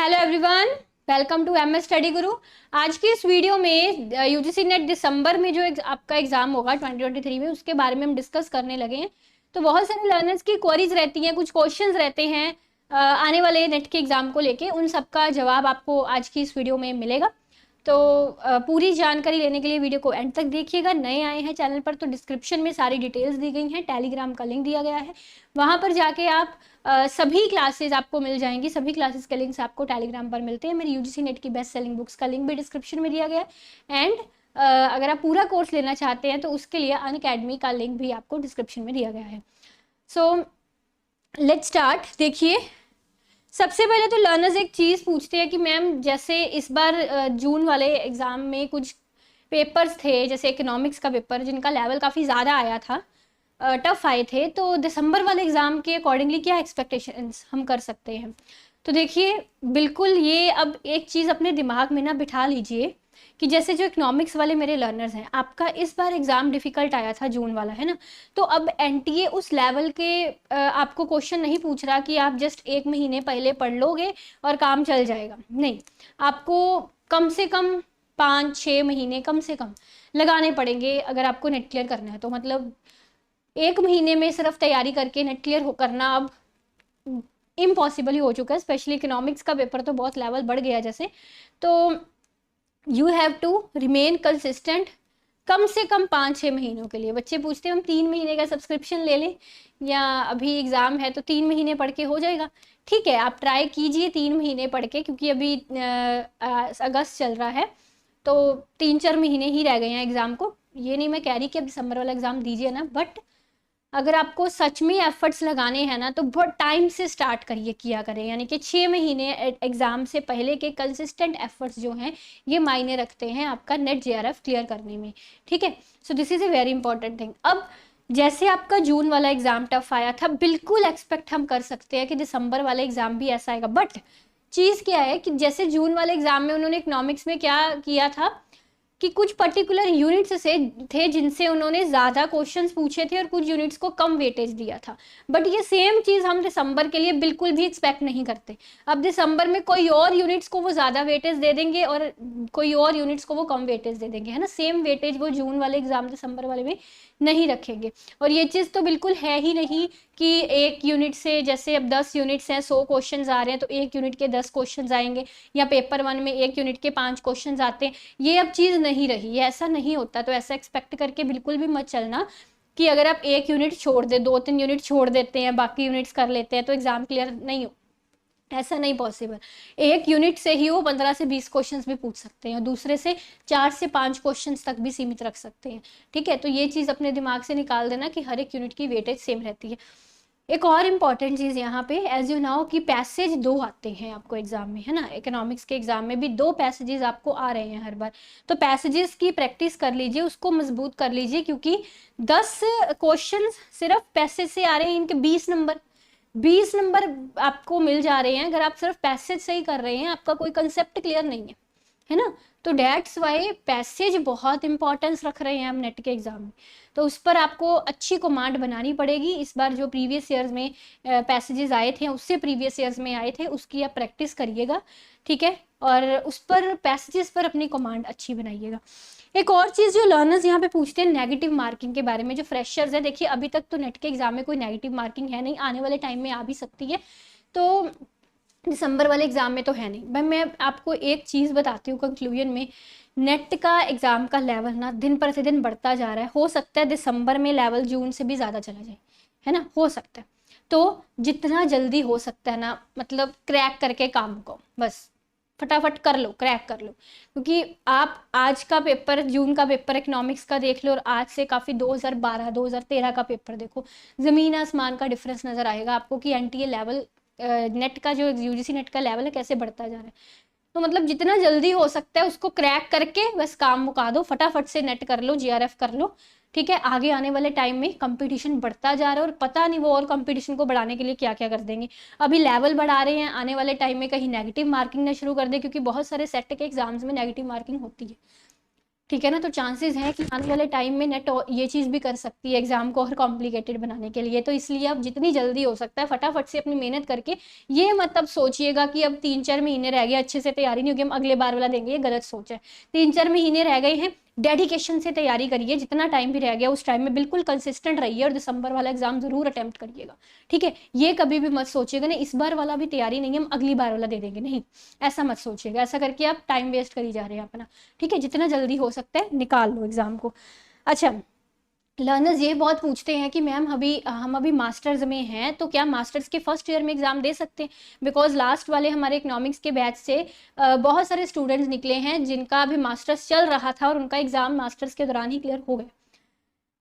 Hello everyone, welcome to MS Study Guru. आज की इस वीडियो में यूजीसी नेट दिसंबर में जो आपका एग्जाम होगा 2023 में, उसके बारे में हम डिस्कस करने लगे हैं। तो बहुत सारे लर्नर्स की क्वेरीज रहती हैं, कुछ क्वेश्चंस रहते हैं आने वाले नेट के एग्जाम को लेके। उन सबका जवाब आपको आज की इस वीडियो में मिलेगा। तो पूरी जानकारी लेने के लिए वीडियो को एंड तक देखिएगा। नए आए हैं चैनल पर तो डिस्क्रिप्शन में सारी डिटेल्स दी गई हैं, टेलीग्राम का लिंक दिया गया है, वहां पर जाके आप सभी क्लासेस आपको मिल जाएंगी। सभी क्लासेस के लिंक्स आपको टेलीग्राम पर मिलते हैं। मेरी यूजीसी नेट की बेस्ट सेलिंग बुक्स का लिंक भी डिस्क्रिप्शन में दिया गया है। एंड अगर आप पूरा कोर्स लेना चाहते हैं तो उसके लिए अनअकैडमी का लिंक भी आपको डिस्क्रिप्शन में दिया गया है। So let's start. देखिए, सबसे पहले तो लर्नर्स एक चीज़ पूछते हैं कि मैम जैसे इस बार जून वाले एग्ज़ाम में कुछ पेपर्स थे, जैसे इकोनॉमिक्स का पेपर जिनका लेवल काफ़ी ज़्यादा आया था, टफ आए थे, तो दिसंबर वाले एग्ज़ाम के अकॉर्डिंगली क्या एक्सपेक्टेशंस हम कर सकते हैं। तो देखिए, बिल्कुल ये अब एक चीज़ अपने दिमाग में ना बिठा लीजिए कि जैसे जो इकोनॉमिक्स वाले मेरे लर्नर्स हैं, आपका इस बार एग्ज़ाम डिफ़िकल्ट आया था जून वाला, है ना। तो अब एनटीए उस लेवल के आपको क्वेश्चन नहीं पूछ रहा कि आप जस्ट 1 महीने पहले पढ़ लोगे और काम चल जाएगा। नहीं, आपको कम से कम 5-6 महीने कम से कम लगाने पड़ेंगे अगर आपको नेट क्लियर करना है। तो मतलब 1 महीने में सिर्फ तैयारी करके नेट क्लियर करना अब इम्पॉसिबल ही हो चुका है। स्पेशली इकोनॉमिक्स का पेपर तो बहुत लेवल बढ़ गया जैसे। तो you have to remain consistent कम से कम 5-6 महीनों के लिए। बच्चे पूछते हैं हम 3 महीने का सब्सक्रिप्शन ले लें या अभी एग्ज़ाम है तो 3 महीने पढ़ के हो जाएगा। ठीक है, आप ट्राई कीजिए 3 महीने पढ़ के, क्योंकि अभी अगस्त चल रहा है तो 3-4 महीने ही रह गए हैं एग्ज़ाम को। ये नहीं मैं कह रही कि अब दिसंबर वाला एग्ज़ाम दीजिए ना, बट अगर आपको सच में एफर्ट्स लगाने हैं ना तो बहुत टाइम से स्टार्ट करिए, किया करें। यानी कि 6 महीने एग्ज़ाम से पहले के कंसिस्टेंट एफर्ट्स जो हैं ये मायने रखते हैं आपका नेट जेआरएफ क्लियर करने में। ठीक है, so this is a very important thing. अब जैसे आपका जून वाला एग्ज़ाम टफ आया था, बिल्कुल एक्सपेक्ट हम कर सकते हैं कि दिसंबर वाला एग्ज़ाम भी ऐसा आएगा। बट चीज़ क्या है कि जैसे जून वाले एग्ज़ाम में उन्होंने इकोनॉमिक्स में क्या किया था कि कुछ पर्टिकुलर यूनिट्स से थे जिनसे उन्होंने ज़्यादा क्वेश्चंस पूछे थे और कुछ यूनिट्स को कम वेटेज दिया था। बट ये सेम चीज़ हम दिसंबर के लिए बिल्कुल भी एक्सपेक्ट नहीं करते। अब दिसंबर में कोई और यूनिट्स को वो ज़्यादा वेटेज दे देंगे और कोई और यूनिट्स को वो कम वेटेज दे देंगे, है ना। सेम वेटेज वो जून वाले एग्जाम दिसंबर वाले में नहीं रखेंगे। और ये चीज़ तो बिल्कुल है ही नहीं कि एक यूनिट से, जैसे अब 10 यूनिट्स हैं, 100 क्वेश्चन आ रहे हैं तो एक यूनिट के 10 क्वेश्चन आएंगे, या पेपर 1 में एक यूनिट के 5 क्वेश्चन आते हैं। ये अब चीज़ नहीं रही, ये ऐसा नहीं होता। तो ऐसा एक्सपेक्ट करके बिल्कुल भी मत चलना कि अगर आप एक यूनिट छोड़ दे, 2-3 यूनिट छोड़ देते हैं, बाकी यूनिट्स कर लेते हैं तो एग्जाम क्लियर नहीं हो। ऐसा नहीं पॉसिबल। एक यूनिट से ही वो 15 से 20 क्वेश्चंस भी पूछ सकते हैं और दूसरे से 4 से 5 क्वेश्चंस तक भी सीमित रख सकते हैं। ठीक है, तो ये चीज़ अपने दिमाग से निकाल देना कि हर एक यूनिट की वेटेज सेम रहती है। एक और इम्पॉर्टेंट चीज़ यहाँ पे, एज यू नाउ कि पैसेज 2 आते हैं आपको एग्जाम में, है ना। इकोनॉमिक्स के एग्जाम में भी 2 पैसेजेस आपको आ रहे हैं हर बार। तो पैसेजेस की प्रैक्टिस कर लीजिए, उसको मजबूत कर लीजिए, क्योंकि 10 क्वेश्चन सिर्फ पैसेज से आ रहे हैं, इनके 20 नंबर आपको मिल जा रहे हैं अगर आप सिर्फ पैसेज सही कर रहे हैं, आपका कोई कंसेप्ट क्लियर नहीं है ना। तो डेट्स वाई पैसेज बहुत इंपॉर्टेंस रख रहे हैं हम नेट के एग्जाम में। तो उस पर आपको अच्छी कमांड बनानी पड़ेगी। इस बार जो प्रीवियस ईयर्स में पैसेजेस आए थे, उससे प्रीवियस ईयर्स में आए थे, उसकी आप प्रैक्टिस करिएगा। ठीक है, और उस पर पैसेजेस पर अपनी कमांड अच्छी बनाइएगा। एक और चीज़ जो लर्नर्स यहाँ पे पूछते हैं नेगेटिव मार्किंग के बारे में, जो फ्रेशर्स है, देखिए अभी तक तो नेट के एग्जाम में कोई नेगेटिव मार्किंग है नहीं, आने वाले टाइम में आ भी सकती है। तो दिसंबर वाले एग्जाम में तो है नहीं। भाई मैं आपको एक चीज़ बताती हूँ कंक्लूजन में, नेट का एग्जाम का लेवल ना दिन प्रतिदिन बढ़ता जा रहा है। हो सकता है दिसंबर में लेवल जून से भी ज़्यादा चला जाए, है ना, हो सकता है। तो जितना जल्दी हो सकता है ना, मतलब क्रैक करके काम को बस फटाफट कर लो, क्रैक कर लो। क्योंकि आप आज का पेपर, जून का पेपर इकोनॉमिक्स का देख लो और आज से काफ़ी 2012-2013 का पेपर देखो, ज़मीन आसमान का डिफरेंस नज़र आएगा आपको कि एनटीए लेवल, नेट का जो यूजीसी नेट का लेवल है कैसे बढ़ता जा रहा है। तो मतलब जितना जल्दी हो सकता है उसको क्रैक करके बस काम मुका दो, फटाफट से नेट कर लो, जीआरएफ कर लो। ठीक है, आगे आने वाले टाइम में कंपटीशन बढ़ता जा रहा है और पता नहीं वो और कंपटीशन को बढ़ाने के लिए क्या क्या कर देंगे। अभी लेवल बढ़ा रहे हैं, आने वाले टाइम में कहीं नेगेटिव मार्किंग ना शुरू कर दे, क्योंकि बहुत सारे सेट के एग्जाम्स में नेगेटिव मार्किंग होती है। ठीक है ना। तो चांसेस हैं कि आने वाले टाइम में नेट ये चीज़ भी कर सकती है एग्जाम को और कॉम्प्लिकेटेड बनाने के लिए। तो इसलिए अब जितनी जल्दी हो सकता है फटाफट से अपनी मेहनत करके, ये मतलब सोचिएगा कि अब 3-4 महीने रह गए, अच्छे से तैयारी नहीं होगी, हम अगले बार वाला देंगे, ये गलत सोच है। 3-4 महीने रह गए हैं, डेडिकेशन से तैयारी करिए, जितना टाइम भी रह गया उस टाइम में बिल्कुल कंसिस्टेंट रहिए और दिसंबर वाला एग्जाम जरूर अटेम्प्ट करिएगा। ठीक है, ये कभी भी मत सोचिएगा नहीं इस बार वाला भी तैयारी नहीं है, हम अगली बार वाला दे देंगे, नहीं, ऐसा मत सोचिएगा। ऐसा करके आप टाइम वेस्ट करी जा रहे हैं अपना। ठीक है, जितना जल्दी हो सकता है निकाल लो एग्जाम को। अच्छा, लर्नर्स ये बहुत पूछते हैं कि मैम हम अभी मास्टर्स में हैं, तो क्या मास्टर्स के फर्स्ट ईयर में एग्जाम दे सकते हैं? बिकॉज लास्ट वाले हमारे इकोनॉमिक्स के बैच से बहुत सारे स्टूडेंट्स निकले हैं जिनका अभी मास्टर्स चल रहा था और उनका एग्जाम मास्टर्स के दौरान ही क्लियर हो गया।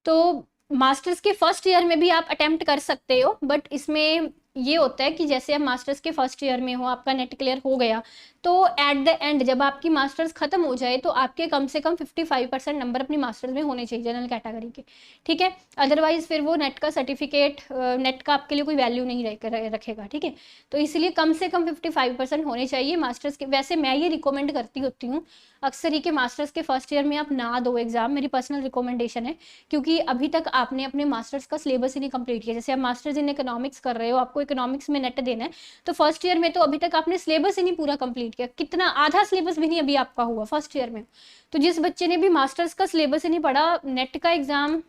तो मास्टर्स के फर्स्ट ईयर में भी आप अटेम्प्ट कर सकते हो, बट इसमें ये होता है कि जैसे आप मास्टर्स के फर्स्ट ईयर में हो, आपका नेट क्लियर हो गया, तो एट द एंड जब आपकी मास्टर्स खत्म हो जाए तो आपके कम से कम 55% नंबर अपनी मास्टर्स में होने चाहिए जनरल कैटेगरी के। ठीक है, अदरवाइज फिर वो नेट का सर्टिफिकेट, नेट का आपके लिए कोई वैल्यू नहीं रखेगा। ठीक है, तो इसलिए कम से कम 55% होने चाहिए मास्टर्स के। वैसे मैं ये रिकमेंड करती होती हूँ अक्सर ही कि मास्टर्स के फर्स्ट ईयर में आप ना दो एग्जाम, मेरी पर्सनल रिकमेंडेशन है, क्योंकि अभी तक आपने अपने मास्टर्स का सिलेबस ही नहीं कंप्लीट किया। जैसे आप मास्टर्स इन इकोनॉमिक्स कर रहे हो, आपको इकोनॉमिक्स में नेट देना है, तो फर्स्ट ईयर में तो अभी तक आपने सिलेबस ही नहीं पूरा कंप्लीट किया, कितना आधा सिलेबस भी नहीं अभी आपका हुआ फर्स्ट ईयर में। तो जिस बच्चे ने भी मास्टर्स का सिलेबस ही नहीं पढ़ा, नेट का एग्जाम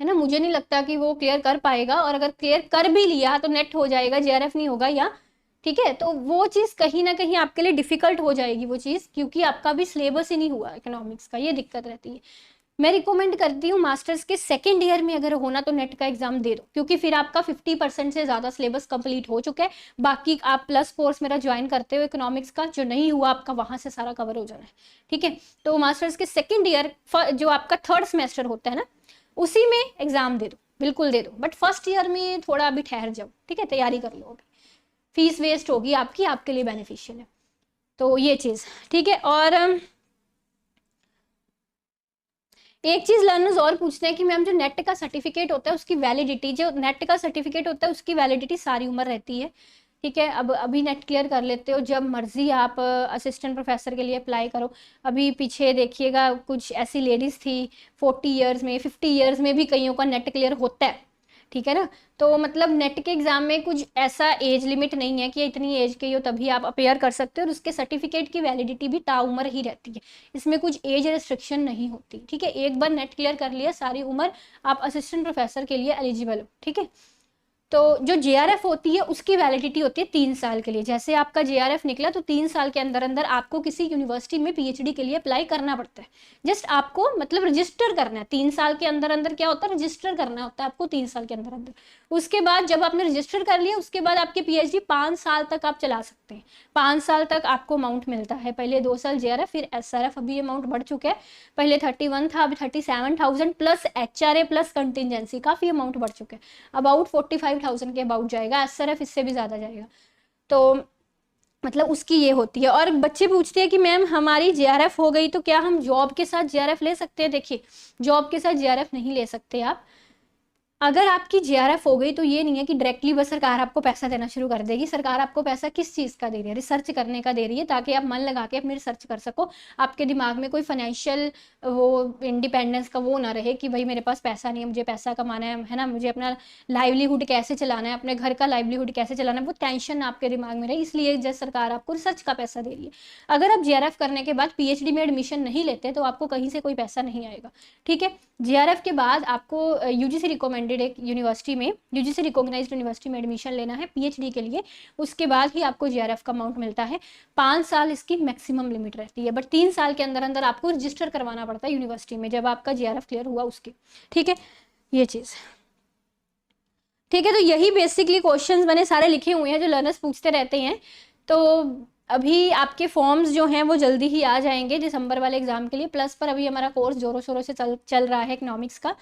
है ना, मुझे नहीं लगता कि वो क्लियर कर पाएगा, और अगर क्लियर कर भी लिया तो नेट हो जाएगा, जेआरएफ नहीं होगा या। ठीक है, तो वो चीज़ कहीं ना कहीं आपके लिए डिफिकल्ट हो जाएगी वो चीज़, क्योंकि आपका भी सिलेबस ही नहीं हुआ इकोनॉमिक्स का, ये दिक्कत रहती है। मैं रिकमेंड करती हूँ मास्टर्स के सेकेंड ईयर में अगर होना तो नेट का एग्जाम दे दो, क्योंकि फिर आपका 50% से ज़्यादा सिलेबस कंप्लीट हो चुका है। बाकी आप प्लस कोर्स मेरा ज्वाइन करते हो इकोनॉमिक्स का, जो नहीं हुआ आपका वहाँ से सारा कवर हो जाना है। ठीक है, तो मास्टर्स के सेकेंड ईयर जो आपका थर्ड सेमेस्टर होता है ना, उसी में एग्जाम दे दो, बिल्कुल दे दो, बट फर्स्ट ईयर में थोड़ा अभी ठहर जाओ। ठीक है, तैयारी कर लो, अभी फीस वेस्ट होगी आपकी, आपके लिए बेनिफिशियल है, तो ये चीज़। ठीक है, और एक चीज लर्नर्स और पूछते हैं कि मैम जो नेट का सर्टिफिकेट होता है उसकी वैलिडिटी, जो नेट का सर्टिफिकेट होता है उसकी वैलिडिटी सारी उम्र रहती है। ठीक है, अब अभी नेट क्लियर कर लेते हो, जब मर्जी आप असिस्टेंट प्रोफेसर के लिए अप्लाई करो। अभी पीछे देखिएगा कुछ ऐसी लेडीज थी 40 ईयर्स में, 50 ईयर्स में भी कईयों का नेट क्लियर होता है। ठीक है ना, तो मतलब नेट के एग्जाम में कुछ ऐसा एज लिमिट नहीं है कि इतनी एज के हो तभी आप अपेयर कर सकते हो, और उसके सर्टिफिकेट की वैलिडिटी भी ताउम्र ही रहती है, इसमें कुछ एज रेस्ट्रिक्शन नहीं होती। ठीक है, एक बार नेट क्लियर कर लिया सारी उम्र आप असिस्टेंट प्रोफेसर के लिए एलिजिबल हो। ठीक है, तो जो जेआरएफ होती है उसकी वैलिडिटी होती है 3 साल के लिए। जैसे आपका जेआरएफ निकला तो 3 साल के अंदर अंदर आपको किसी यूनिवर्सिटी में पीएचडी के लिए अप्लाई करना पड़ता है। जस्ट आपको मतलब रजिस्टर करना है 3 साल के अंदर अंदर, क्या होता है रजिस्टर करना होता है आपको 3 साल के अंदर अंदर। उसके बाद जब आपने रजिस्टर कर लिया उसके बाद आपकी पीएचडी 5 साल तक आप चला सकते हैं। 5 साल तक आपको अमाउंट मिलता है, पहले 2 साल जेआरएफ फिर एसआरएफ। अभी अमाउंट बढ़ चुका है, पहले 31 था अभी 37,000 प्लस एचआरए प्लस कंटिजेंसी, काफी अमाउंट बढ़ चुका है, अबाउट 45,000 के अबाउट जाएगा। एसआरएफ इससे भी ज्यादा जाएगा, तो मतलब उसकी ये होती है। और बच्चे पूछते हैं कि मैम हमारी जेआरएफ हो गई तो क्या हम जॉब के साथ जेआरएफ ले सकते हैं? देखिए, जॉब के साथ जेआरएफ नहीं ले सकते आप। अगर आपकी जेआरएफ हो गई तो ये नहीं है कि डायरेक्टली बस सरकार आपको पैसा देना शुरू कर देगी। सरकार आपको पैसा किस चीज़ का दे रही है? रिसर्च करने का दे रही है, ताकि आप मन लगा के अपनी रिसर्च कर सको, आपके दिमाग में कोई फाइनेंशियल वो इंडिपेंडेंस का वो ना रहे कि भाई मेरे पास पैसा नहीं है, मुझे पैसा कमाना है ना, मुझे अपना लाइवलीहुड कैसे चलाना है, अपने घर का लाइवलीहुड कैसे चलाना है, वो टेंशन आपके दिमाग में रहे, इसलिए जब सरकार आपको रिसर्च का पैसा दे रही है। अगर आप जेआरएफ करने के बाद पीएचडी में एडमिशन नहीं लेते तो आपको कहीं से कोई पैसा नहीं आएगा। ठीक है, जेआरएफ के बाद आपको यूजीसी रिकमेंडेड एक यूनिवर्सिटी में, यूजीसी रिकॉग्नाइज्ड यूनिवर्सिटी में एडमिशन लेना है पीएचडी के लिए, उसके बाद ही आपको जेआरएफ का अमाउंट मिलता है। 5 साल इसकी मैक्सिमम लिमिट रहती है, बट 3 साल के अंदर अंदर आपको रजिस्टर करवाना पड़ता है यूनिवर्सिटी में जब आपका जेआरएफ क्लियर हुआ उसके। ठीक है, ये चीज़। ठीक है, तो यही बेसिकली क्वेश्चंस मैंने सारे लिखे हुए हैं जो लर्नर्स पूछते रहते हैं। तो अभी आपके फॉर्म्स जो हैं वो जल्दी ही आ जाएंगे दिसंबर वाले एग्जाम के लिए। प्लस पर अभी हमारा कोर्स जोरों शोरों से चल रहा है इकोनॉमिक्स का,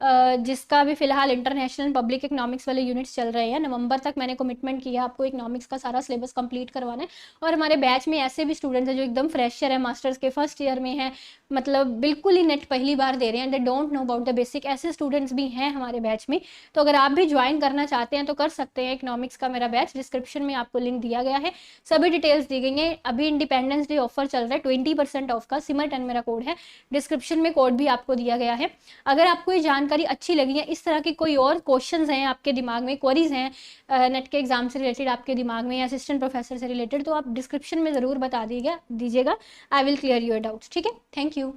जिसका भी फिलहाल इंटरनेशनल पब्लिक इकोनॉमिक्स वाले यूनिट्स चल रहे हैं। नवंबर तक मैंने कमिटमेंट किया आपको इकोनॉमिक्स का सारा सिलेबस कंप्लीट करवाना है। और हमारे बैच में ऐसे भी स्टूडेंट्स हैं जो एकदम फ्रेशर है, मास्टर्स के फर्स्ट ईयर में है, मतलब बिल्कुल ही नेट पहली बार दे रहे हैं, they don't know about the basic, ऐसे स्टूडेंट्स भी हैं हमारे बैच में। तो अगर आप भी ज्वाइन करना चाहते हैं तो कर सकते हैं इकोनॉमिक्स का मेरा बैच। डिस्क्रिप्शन में आपको लिंक दिया गया है, सभी डिटेल्स दी गई हैं। अभी इंडिपेंडेंस डे ऑफर चल रहा है 20% ऑफ का, सिमर 10 मेरा कोड है, डिस्क्रिप्शन में कोड भी आपको दिया गया है। अगर आपको ये जानकारी अच्छी लगी है, इस तरह की कोई और क्वेश्चंस हैं आपके दिमाग में, क्वेरीज हैं नेट के एग्जाम से रिलेटेड आपके दिमाग में, या असिस्टेंट प्रोफेसर से रिलेटेड, तो आप डिस्क्रिप्शन में ज़रूर बता दीजिएगा, I will clear your doubts. ठीक है, थैंक यू।